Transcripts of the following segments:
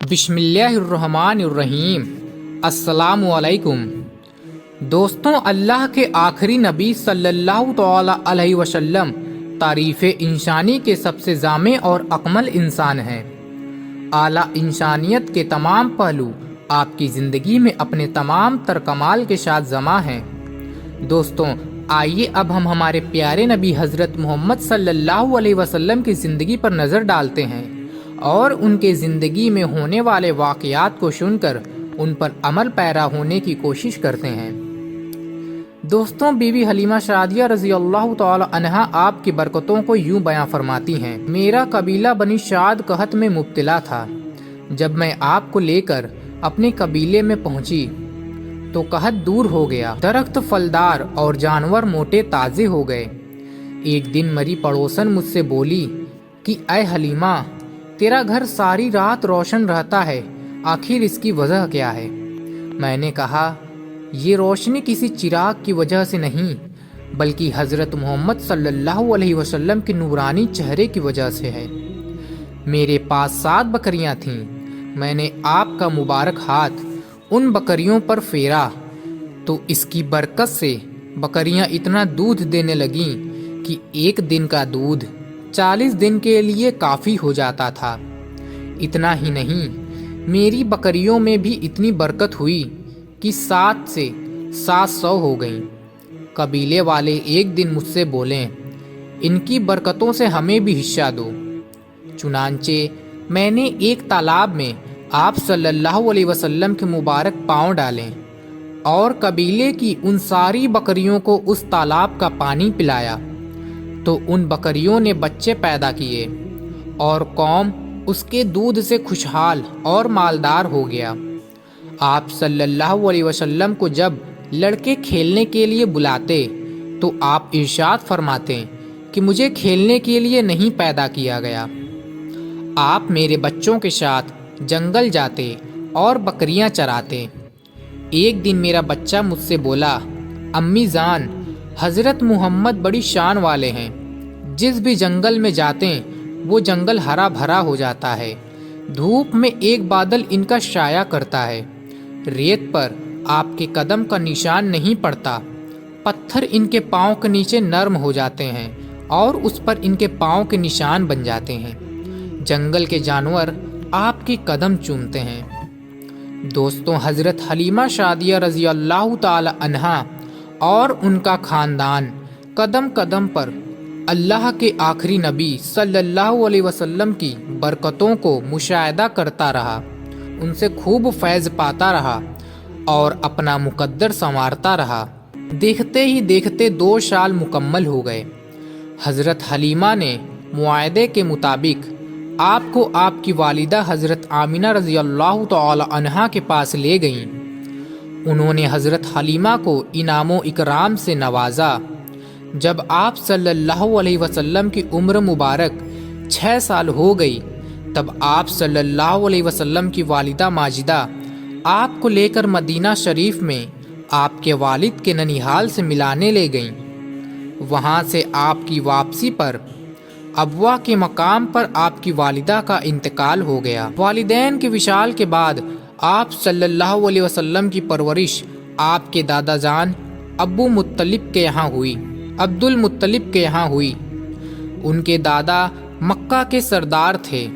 بسم اللہ الرحمن الرحیم۔ السلام علیکم دوستوں، اللہ کے آخری نبی صلی اللہ تعالی علیہ وسلم تعریف انسانی کے سب سے جامع اور اکمل انسان ہیں۔ اعلیٰ انسانیت کے تمام پہلو آپ کی زندگی میں اپنے تمام تر کمال کے ساتھ جمع ہیں۔ دوستوں، آئیے اب ہم ہمارے پیارے نبی حضرت محمد صلی اللہ علیہ وسلم کی زندگی پر نظر ڈالتے ہیں اور ان کے زندگی میں ہونے والے واقعات کو سن کر ان پر عمل پیرا ہونے کی کوشش کرتے ہیں۔ دوستوں، بی بی حلیمہ سعدیہ رضی اللہ تعالی عنہا آپ کی برکتوں کو یوں بیان فرماتی ہیں: میرا قبیلہ بنی سعد قحط میں مبتلا تھا۔ جب میں آپ کو لے کر اپنے قبیلے میں پہنچی تو قحط دور ہو گیا، درخت پھلدار اور جانور موٹے تازے ہو گئے۔ ایک دن میری پڑوسن مجھ سے بولی کہ اے حلیمہ، تیرا گھر ساری رات روشن رہتا ہے، آخر اس کی وجہ کیا ہے؟ میں نے کہا، یہ روشنی کسی چراغ کی وجہ سے نہیں بلکہ حضرت محمد صلی اللہ علیہ وسلم کے نورانی چہرے کی وجہ سے ہے۔ میرے پاس 7 بکریاں تھیں۔ میں نے آپ کا مبارک ہاتھ ان بکریوں پر پھیرا تو اس کی برکت سے بکریاں اتنا دودھ دینے لگیں کہ ایک دن کا دودھ 40 دن کے لیے کافی ہو جاتا تھا۔ اتنا ہی نہیں، میری بکریوں میں بھی اتنی برکت ہوئی کہ 7 سے 700 ہو گئیں۔ قبیلے والے ایک دن مجھ سے بولے، ان کی برکتوں سے ہمیں بھی حصہ دو۔ چنانچہ میں نے ایک تالاب میں آپ صلی اللہ علیہ وسلم کے مبارک پاؤں ڈالے اور قبیلے کی ان ساری بکریوں کو اس تالاب کا پانی پلایا تو ان بکریوں نے بچے پیدا کیے اور قوم اس کے دودھ سے خوشحال اور مالدار ہو گیا۔ آپ صلی اللہ علیہ وسلم کو جب لڑکے کھیلنے کے لیے بلاتے تو آپ ارشاد فرماتے کہ مجھے کھیلنے کے لیے نہیں پیدا کیا گیا۔ آپ میرے بچوں کے ساتھ جنگل جاتے اور بکریاں چراتے۔ ایک دن میرا بچہ مجھ سے بولا، امی جان، حضرت محمد بڑی شان والے ہیں، جس بھی جنگل میں جاتے وہ جنگل ہرا بھرا ہو جاتا ہے، دھوپ میں ایک بادل ان کا سایہ کرتا ہے، ریت پر آپ کے قدم کا نشان نہیں پڑتا، پتھر ان کے پاؤں کے نیچے نرم ہو جاتے ہیں اور اس پر ان کے پاؤں کے نشان بن جاتے ہیں، جنگل کے جانور آپ کے قدم چومتے ہیں۔ دوستوں، حضرت حلیمہ سعدیہ رضی اللہ تعالی عنہا اور ان کا خاندان قدم قدم پر اللہ کے آخری نبی صلی اللہ علیہ وسلم کی برکتوں کو مشاہدہ کرتا رہا، ان سے خوب فیض پاتا رہا اور اپنا مقدر سنوارتا رہا۔ دیکھتے ہی دیکھتے 2 سال مکمل ہو گئے۔ حضرت حلیمہ نے معاہدے کے مطابق آپ کو آپ کی والدہ حضرت آمینہ رضی اللہ تعالی عنہا کے پاس لے گئیں۔ انہوں نے حضرت حلیمہ کو انعام و اکرام سے نوازا۔ جب آپ صلی اللہ علیہ وسلم کی عمر مبارک 6 سال ہو گئی تب آپ صلی اللہ علیہ وسلم کی والدہ ماجدہ آپ کو لے کر مدینہ شریف میں آپ کے والد کے ننیحال سے ملانے لے گئیں۔ وہاں سے آپ کی واپسی پر ابوا کے مقام پر آپ کی والدہ کا انتقال ہو گیا۔ والدین کے وصال کے بعد آپ صلی اللہ علیہ وسلم کی پرورش آپ کے دادا جان ابو مطلب کے یہاں ہوئی، عبد المطلب کے یہاں ہوئی۔ ان کے دادا مکہ کے سردار تھے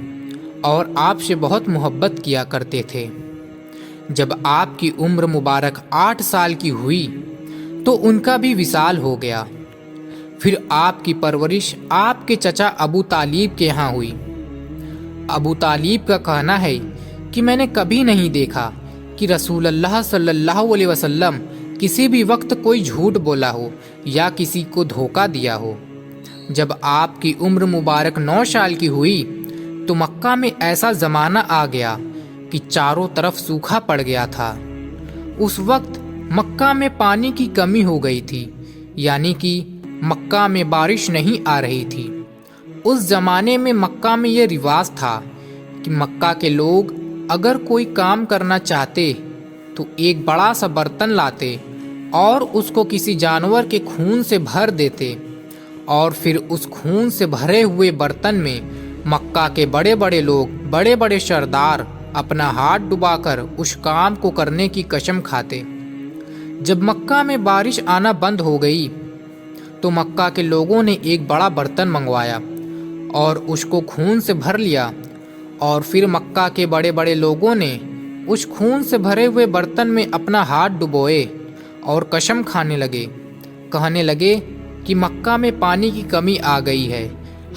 اور آپ سے بہت محبت کیا کرتے تھے۔ جب آپ کی عمر مبارک 8 سال کی ہوئی تو ان کا بھی وصال ہو گیا۔ پھر آپ کی پرورش آپ کے چچا ابو طالب کے یہاں ہوئی۔ ابو طالب کا کہنا ہے کہ میں نے کبھی نہیں دیکھا کہ رسول اللہ صلی اللہ علیہ وسلم کسی بھی وقت کوئی جھوٹ بولا ہو یا کسی کو دھوکہ دیا ہو۔ جب آپ کی عمر مبارک 9 سال کی ہوئی تو مکہ میں ایسا زمانہ آ گیا کہ چاروں طرف سوکھا پڑ گیا تھا۔ اس وقت مکہ میں پانی کی کمی ہو گئی تھی، یعنی کہ مکہ میں بارش نہیں آ رہی تھی۔ اس زمانے میں مکہ میں یہ رواج تھا کہ مکہ کے لوگ اگر کوئی کام کرنا چاہتے تو ایک بڑا سا برتن لاتے اور اس کو کسی جانور کے خون سے بھر دیتے اور پھر اس خون سے بھرے ہوئے برتن میں مکہ کے بڑے بڑے لوگ، بڑے بڑے سردار اپنا ہاتھ ڈبا کر اس کام کو کرنے کی قسم کھاتے۔ جب مکہ میں بارش آنا بند ہو گئی تو مکہ کے لوگوں نے ایک بڑا برتن منگوایا اور اس کو خون سے بھر لیا، اور پھر مکہ کے بڑے بڑے لوگوں نے اس خون سے بھرے ہوئے برتن میں اپنا ہاتھ ڈبوئے اور قسم کھانے لگے، کہنے لگے کہ مکہ میں پانی کی کمی آ گئی ہے،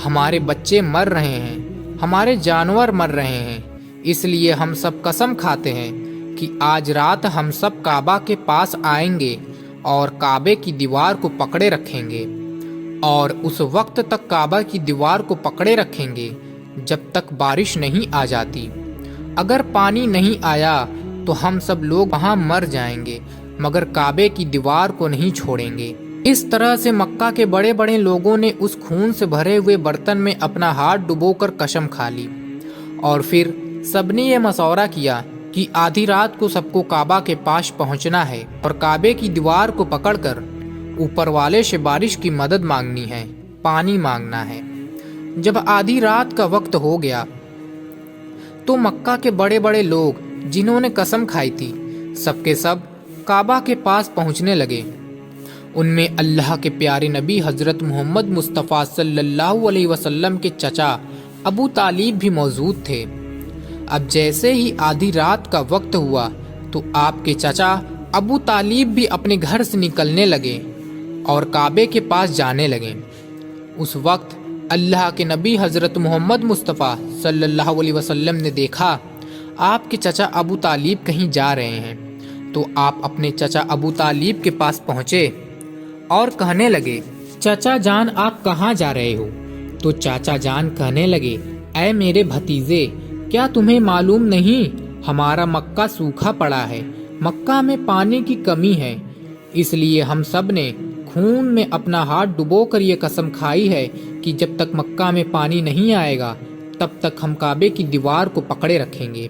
ہمارے بچے مر رہے ہیں، ہمارے جانور مر رہے ہیں، اس لیے ہم سب قسم کھاتے ہیں کہ آج رات ہم سب کعبہ کے پاس آئیں گے اور کعبے کی دیوار کو پکڑے رکھیں گے، اور اس وقت تک کعبہ کی دیوار کو پکڑے رکھیں گے جب تک بارش نہیں آ جاتی۔ اگر پانی نہیں آیا تو ہم سب لوگ وہاں مر جائیں گے، مگر کعبے کی دیوار کو نہیں چھوڑیں گے۔ اس طرح سے مکہ کے بڑے بڑے لوگوں نے اس خون سے بھرے ہوئے برتن میں اپنا ہاتھ ڈبو کر قسم کھا لی، اور پھر سب نے یہ مشورہ کیا کہ آدھی رات کو سب کو کعبہ کے پاس پہنچنا ہے اور کعبے کی دیوار کو پکڑ کر اوپر والے سے بارش کی مدد مانگنی ہے، پانی مانگنا ہے۔ جب آدھی رات کا وقت ہو گیا تو مکہ کے بڑے بڑے لوگ جنہوں نے قسم کھائی تھی سب کے سب کعبہ کے پاس پہنچنے لگے۔ ان میں اللہ کے پیارے نبی حضرت محمد مصطفیٰ صلی اللہ علیہ وسلم کے چچا ابو طالب بھی موجود تھے۔ اب جیسے ہی آدھی رات کا وقت ہوا تو آپ کے چچا ابو طالب بھی اپنے گھر سے نکلنے لگے اور کعبے کے پاس جانے لگے۔ اس وقت اللہ کے نبی حضرت محمد مصطفیٰ صلی اللہ علیہ وسلم نے دیکھا آپ کے چچا ابو طالب کہیں جا رہے ہیں، تو آپ اپنے چچا ابو طالب کے پاس پہنچے اور کہنے لگے، چچا جان آپ کہاں جا رہے ہو؟ تو چاچا جان کہنے لگے، اے میرے بھتیجے، کیا تمہیں معلوم نہیں ہمارا مکہ سوکھا پڑا ہے، مکہ میں پانی کی کمی ہے، اس لیے ہم سب نے خون میں اپنا ہاتھ ڈبو کر یہ قسم کھائی ہے کہ جب تک مکہ میں پانی نہیں آئے گا تب تک ہم کعبے کی دیوار کو پکڑے رکھیں گے،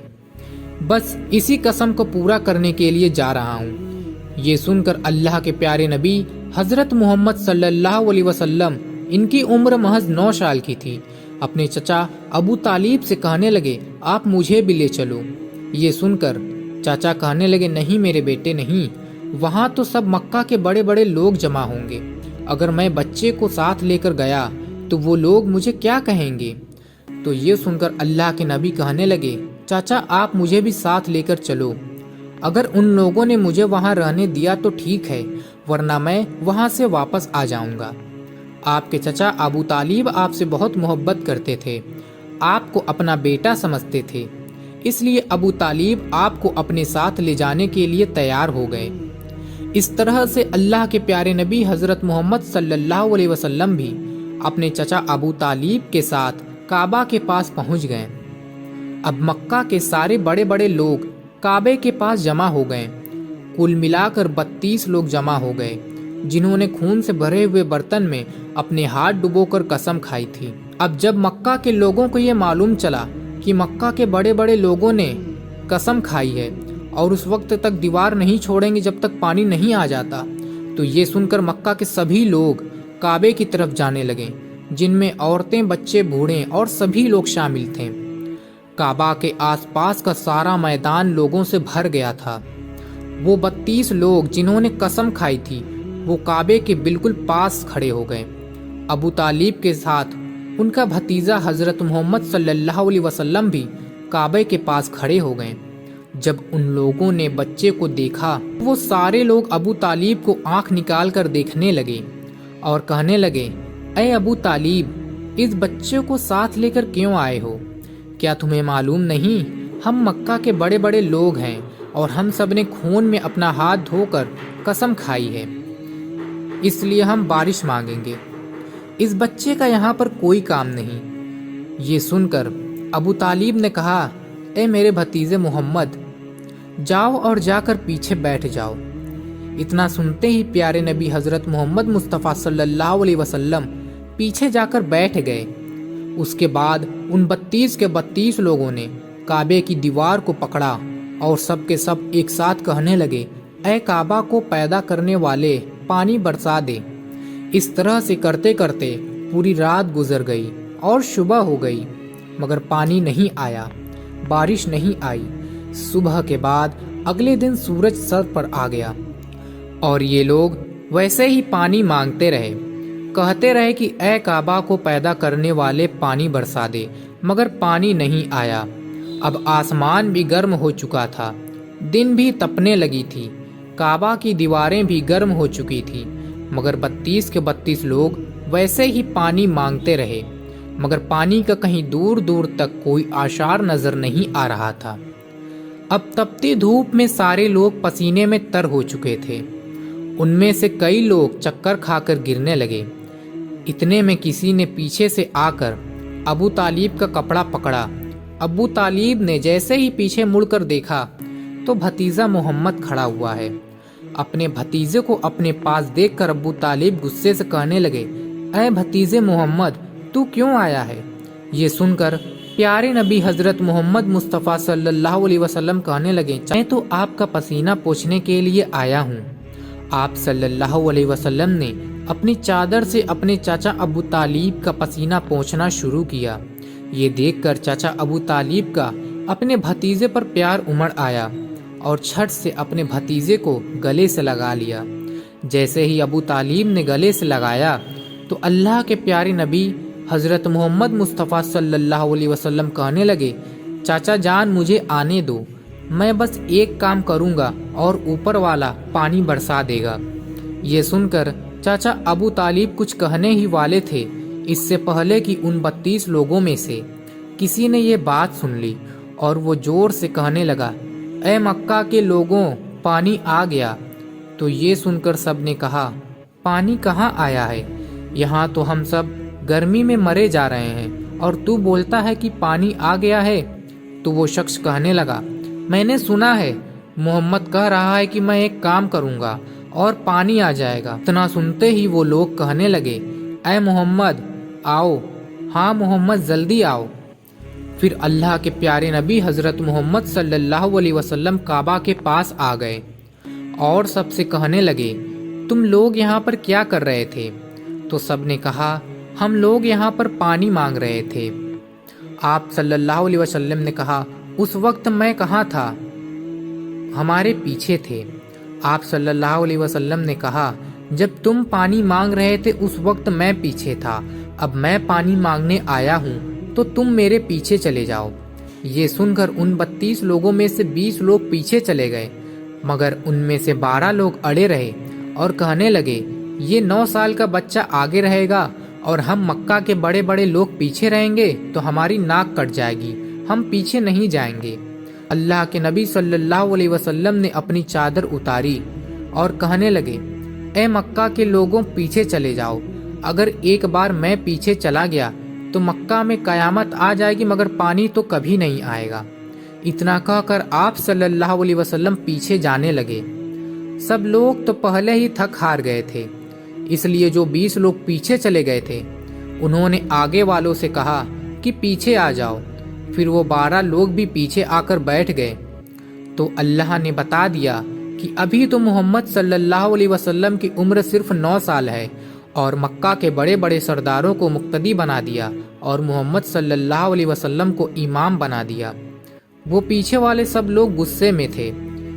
بس اسی قسم کو پورا کرنے کے لیے جا رہا ہوں۔ یہ سن کر اللہ کے پیارے نبی حضرت محمد صلی اللہ علیہ وسلم، ان کی عمر محض 9 سال کی تھی، اپنے چچا ابو طالب سے کہنے لگے، آپ مجھے بھی لے چلو۔ یہ سن کر چاچا کہنے لگے، نہیں میرے بیٹے نہیں، وہاں تو سب مکہ کے بڑے بڑے لوگ جمع ہوں گے، اگر میں بچے کو ساتھ لے کر گیا تو وہ لوگ مجھے کیا کہیں گے؟ تو یہ سن کر اللہ کے نبی کہنے لگے، چاچا آپ مجھے بھی ساتھ لے کر چلو، اگر ان لوگوں نے مجھے وہاں رہنے دیا تو ٹھیک ہے، ورنہ میں وہاں سے واپس آ جاؤں گا۔ آپ کے چچا ابو طالب آپ سے بہت محبت کرتے تھے، آپ کو اپنا بیٹا سمجھتے تھے، اس لیے ابو طالب آپ کو اپنے ساتھ لے جانے کے لیے تیار ہو گئے۔ اس طرح سے اللہ کے پیارے نبی حضرت محمد صلی اللہ علیہ وسلم بھی اپنے چچا ابو طالب کے ساتھ کعبہ کے پاس پہنچ گئے۔ اب مکہ کے سارے بڑے بڑے لوگ کعبے کے پاس جمع ہو گئے، کل ملا کر 32 لوگ جمع ہو گئے جنہوں نے خون سے بھرے ہوئے برتن میں اپنے ہاتھ ڈبو کر قسم کھائی تھی۔ اب جب مکہ کے لوگوں کو یہ معلوم چلا کہ مکہ کے بڑے بڑے لوگوں نے قسم کھائی ہے اور اس وقت تک دیوار نہیں چھوڑیں گے جب تک پانی نہیں آ جاتا، تو یہ سن کر مکہ کے سبھی لوگ کعبے کی طرف جانے لگے، جن میں عورتیں، بچے، بوڑھے اور سبھی لوگ شامل تھے۔ کعبہ کے آس پاس کا سارا میدان لوگوں سے بھر گیا تھا۔ وہ 32 لوگ جنہوں نے قسم کھائی تھی وہ کعبے کے بالکل پاس کھڑے ہو گئے۔ ابو طالب کے ساتھ ان کا بھتیجا حضرت محمد صلی اللہ علیہ وسلم بھی کعبے کے پاس کھڑے ہو گئے۔ جب ان لوگوں نے بچے کو دیکھا وہ سارے لوگ ابو طالب کو آنکھ نکال کر دیکھنے لگے اور کہنے لگے، اے ابو طالب، اس بچے کو ساتھ لے کر کیوں آئے ہو؟ کیا تمہیں معلوم نہیں ہم مکہ کے بڑے بڑے لوگ ہیں اور ہم سب نے خون میں اپنا ہاتھ دھو کر قسم کھائی ہے، اس لیے ہم بارش مانگیں گے، اس بچے کا یہاں پر کوئی کام نہیں۔ یہ سن کر ابو طالب نے کہا، اے میرے بھتیجے محمد، جاؤ اور جا کر پیچھے بیٹھ جاؤ۔ اتنا سنتے ہی پیارے نبی حضرت محمد مصطفیٰ صلی اللہ علیہ وسلم پیچھے جا کر بیٹھ گئے۔ اس کے بعد ان 32 کے 32 لوگوں نے کعبے کی دیوار کو پکڑا اور سب کے سب ایک ساتھ کہنے لگے، اے کعبہ کو پیدا کرنے والے، پانی برسا دے۔ اس طرح سے کرتے کرتے پوری رات گزر گئی اور صبح ہو گئی، مگر پانی نہیں آیا۔ بارش نہیں آئی۔ صبح کے بعد اگلے دن سورج سر پر آ گیا اور یہ لوگ ویسے ہی پانی مانگتے رہے، کہتے رہے کہ اے کعبہ کو پیدا کرنے والے پانی برسا دے، مگر پانی نہیں آیا۔ اب آسمان بھی گرم ہو چکا تھا، دن بھی تپنے لگی تھی، کعبہ کی دیواریں بھی گرم ہو چکی تھی، مگر 32 کے 32 لوگ ویسے ہی پانی مانگتے رہے، مگر پانی کا کہیں دور دور تک کوئی آثار نظر نہیں آ رہا تھا۔ اب تپتی دھوپ میں سارے لوگ پسینے میں تر ہو چکے تھے، ان میں سے کئی لوگ چکر کھا کر گرنے لگے۔ اتنے میں کسی نے پیچھے سے آ کر ابو طالب کا کپڑا پکڑا۔ ابو طالب نے جیسے ہی پیچھے مڑ کر دیکھا تو بھتیجا محمد کھڑا ہوا ہے۔ اپنے بھتیجے کو اپنے پاس دیکھ کر ابو طالب غصے سے کہنے لگے، اے بھتیجے محمد، تو کیوں آیا ہے؟ یہ سن کر پیارے نبی حضرت محمد مصطفیٰ صلی اللہ علیہ وسلم کہنے لگے، میں تو آپ کا پسینہ پوچھنے کے لیے آیا ہوں۔ آپ صلی اللہ علیہ وسلم نے اپنی چادر سے اپنے چاچا ابو طالب کا پسینہ پوچھنا شروع کیا۔ یہ دیکھ کر چاچا ابو طالب کا اپنے بھتیجے پر پیار امڑ آیا اور چھٹ سے اپنے بھتیجے کو گلے سے لگا لیا۔ جیسے ہی ابو طالب نے گلے سے لگایا تو اللہ کے پیارے نبی حضرت محمد مصطفیٰ صلی اللہ علیہ وسلم کہنے لگے، چاچا جان مجھے آنے دو، میں بس ایک کام کروں گا اور اوپر والا پانی برسا دے گا۔ یہ سن کر چاچا ابو طالب کچھ کہنے ہی والے تھے، اس سے پہلے کہ ان 32 لوگوں میں سے کسی نے یہ بات سن لی اور وہ زور سے کہنے لگا، اے مکہ کے لوگوں، پانی آ گیا۔ تو یہ سن کر سب نے کہا، پانی کہاں آیا ہے؟ یہاں تو ہم سب گرمی میں مرے جا رہے ہیں اور تو بولتا ہے کہ پانی آ گیا ہے۔ تو وہ شخص کہنے لگا، میں نے سنا ہے محمد کہہ رہا ہے کہ میں ایک کام کروں گا اور پانی آ جائے گا۔ اتنا سنتے ہی وہ لوگ کہنے لگے، اے محمد آؤ، ہاں محمد جلدی آؤ۔ پھر اللہ کے پیارے نبی حضرت محمد صلی اللہ علیہ وسلم کعبہ کے پاس آ گئے اور سب سے کہنے لگے، تم لوگ یہاں پر کیا کر رہے تھے؟ تو سب نے کہا، ہم لوگ یہاں پر پانی مانگ رہے تھے۔ آپ صلی اللہ علیہ وسلم نے کہا، اس وقت میں کہاں تھا؟ ہمارے پیچھے تھے۔ آپ صلی اللہ علیہ وسلم نے کہا، جب تم پانی مانگ رہے تھے اس وقت میں پیچھے تھا، اب میں پانی مانگنے آیا ہوں تو تم میرے پیچھے چلے جاؤ۔ یہ سن کر ان 32 لوگوں میں سے 20 لوگ پیچھے چلے گئے، مگر ان میں سے 12 لوگ اڑے رہے اور کہنے لگے، یہ 9 سال کا بچہ آگے رہے گا اور ہم مکہ کے بڑے بڑے لوگ پیچھے رہیں گے تو ہماری ناک کٹ جائے گی، ہم پیچھے نہیں جائیں گے۔ اللہ کے نبی صلی اللہ علیہ وسلم نے اپنی چادر اتاری اور کہنے لگے، اے مکہ کے لوگوں، پیچھے چلے جاؤ، اگر ایک بار میں پیچھے چلا گیا تو مکہ میں قیامت آ جائے گی مگر پانی تو کبھی نہیں آئے گا۔ اتنا کہہ کر آپ صلی اللہ علیہ وسلم پیچھے جانے لگے۔ سب لوگ تو پہلے ہی تھک ہار گئے تھے، اس لیے جو 20 لوگ پیچھے چلے گئے تھے انہوں نے آگے والوں سے کہا کہ پیچھے آ جاؤ۔ پھر وہ 12 لوگ بھی پیچھے آ کر بیٹھ گئے تو اللہ نے بتا دیا کہ ابھی تو محمد صلی اللہ علیہ وسلم کی عمر صرف 9 سال ہے، اور مکہ کے بڑے بڑے سرداروں کو مقتدی بنا دیا اور محمد صلی اللہ علیہ وسلم کو امام بنا دیا۔ وہ پیچھے والے سب لوگ غصے میں تھے،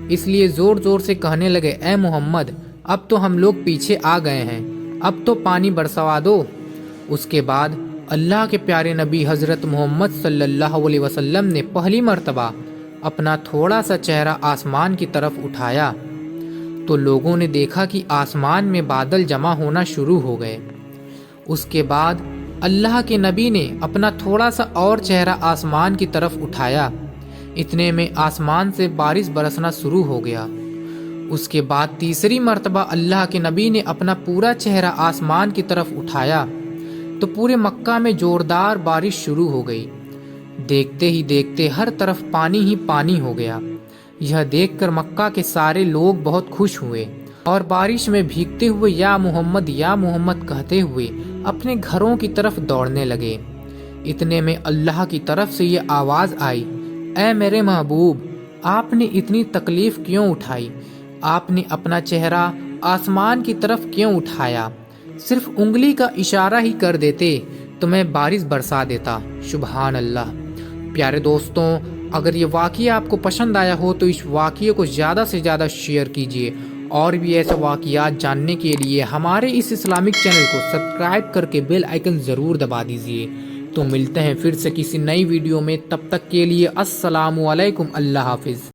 اس لیے زور زور سے کہنے لگے، اے محمد، اب تو ہم لوگ پیچھے آ گئے ہیں، اب تو پانی برسوا دو۔ اس کے بعد اللہ کے پیارے نبی حضرت محمد صلی اللہ علیہ وسلم نے پہلی مرتبہ اپنا تھوڑا سا چہرہ آسمان کی طرف اٹھایا تو لوگوں نے دیکھا کہ آسمان میں بادل جمع ہونا شروع ہو گئے۔ اس کے بعد اللہ کے نبی نے اپنا تھوڑا سا اور چہرہ آسمان کی طرف اٹھایا، اتنے میں آسمان سے بارش برسنا شروع ہو گیا۔ اس کے بعد تیسری مرتبہ اللہ کے نبی نے اپنا پورا چہرہ آسمان کی طرف اٹھایا تو پورے مکہ میں زوردار بارش شروع ہو گئی۔ دیکھتے ہی دیکھتے ہر طرف پانی ہی پانی ہو گیا۔ یہ دیکھ کر مکہ کے سارے لوگ بہت خوش ہوئے اور بارش میں بھیگتے ہوئے یا محمد کہتے ہوئے اپنے گھروں کی طرف دوڑنے لگے۔ اتنے میں اللہ کی طرف سے یہ آواز آئی، اے میرے محبوب، آپ نے اتنی تکلیف کیوں اٹھائی؟ آپ نے اپنا چہرہ آسمان کی طرف کیوں اٹھایا؟ صرف انگلی کا اشارہ ہی کر دیتے تو میں بارش برسا دیتا۔ سبحان اللہ۔ پیارے دوستوں، اگر یہ واقعہ آپ کو پسند آیا ہو تو اس واقعے کو زیادہ سے زیادہ شیئر کیجیے، اور بھی ایسے واقعات جاننے کے لیے ہمارے اس اسلامک چینل کو سبسکرائب کر کے بیل آئیکن ضرور دبا دیجیے۔ تو ملتے ہیں پھر سے کسی نئی ویڈیو میں، تب تک کے لیے السلام علیکم، اللہ حافظ۔